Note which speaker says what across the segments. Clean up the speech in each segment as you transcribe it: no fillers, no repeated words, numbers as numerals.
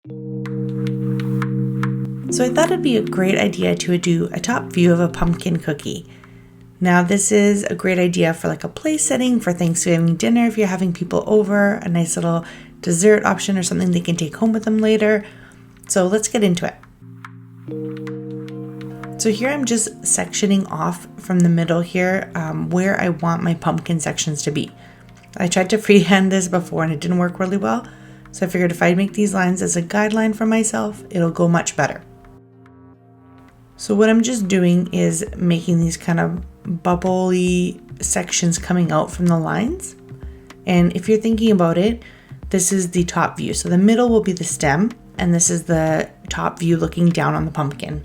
Speaker 1: So I thought it'd be a great idea to do a top view of a pumpkin cookie. Now this is a great idea for like a place setting for Thanksgiving dinner if you're having people over, a nice little dessert option or something they can take home with them later. So let's get into it. So here I'm just sectioning off from the middle here where I want my pumpkin sections to be. I tried to freehand this before and it didn't work really well. So I figured if I make these lines as a guideline for myself, it'll go much better. So what I'm just doing is making these kind of bubbly sections coming out from the lines. And if you're thinking about it, this is the top view. So the middle will be the stem, and this is the top view looking down on the pumpkin.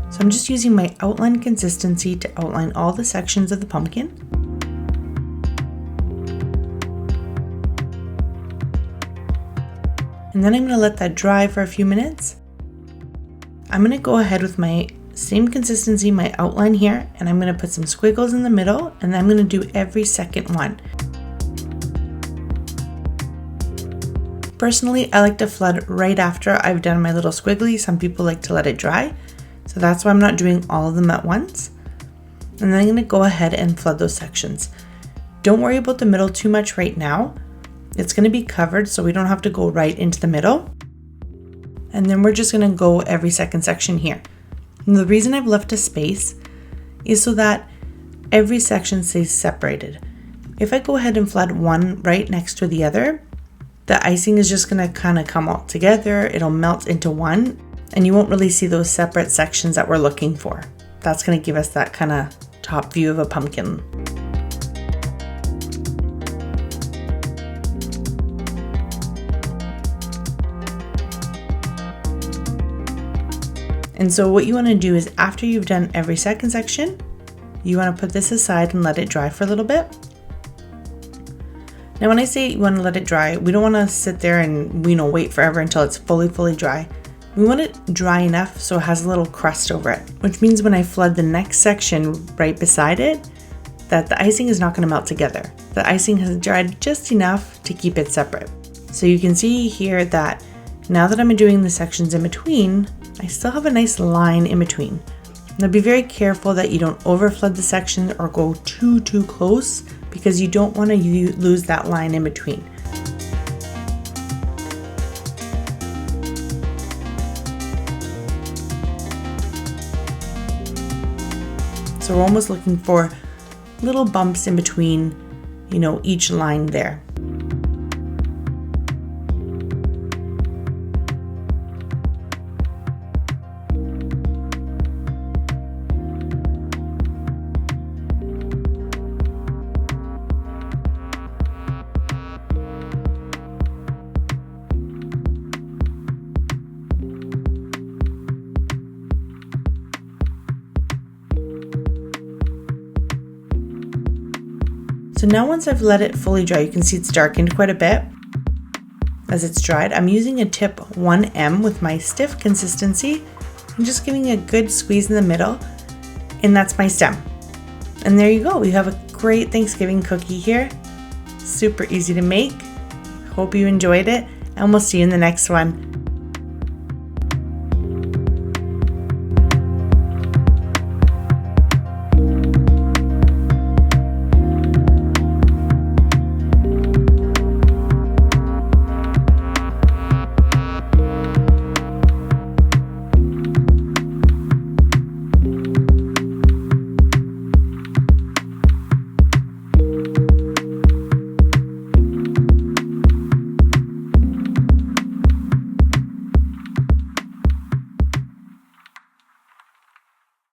Speaker 1: So I'm just using my outline consistency to outline all the sections of the pumpkin. And then I'm going to let that dry for a few minutes. I'm going to go ahead with my same consistency, my outline here, and I'm going to put some squiggles in the middle, and I'm going to do every second one. Personally, I like to flood right after I've done my little squiggly. Some people like to let it dry. So that's why I'm not doing all of them at once. And then I'm going to go ahead and flood those sections. Don't worry about the middle too much right now. It's going to be covered, so we don't have to go right into the middle. And then we're just going to go every second section here. And the reason I've left a space is so that every section stays separated. If I go ahead and flood one right next to the other, the icing is just going to kind of come all together. It'll melt into one, and you won't really see those separate sections that we're looking for. That's going to give us that kind of top view of a pumpkin. And so what you want to do is after you've done every second section, you want to put this aside and let it dry for a little bit. Now when I say you want to let it dry, we don't want to sit there and wait forever until it's fully dry. We want it dry enough so it has a little crust over it, which means when I flood the next section right beside it, that the icing is not going to melt together. The icing has dried just enough to keep it separate. So you can see here that now that I'm doing the sections in between, I still have a nice line in between. Now be very careful that you don't overflood the section or go too close, because you don't want to lose that line in between. So we're almost looking for little bumps in between, each line there. So now once I've let it fully dry, you can see it's darkened quite a bit as it's dried. I'm using a tip 1M with my stiff consistency. I'm just giving a good squeeze in the middle, and that's my stem. And there you go. We have a great Thanksgiving cookie here. Super easy to make. Hope you enjoyed it, and we'll see you in the next one.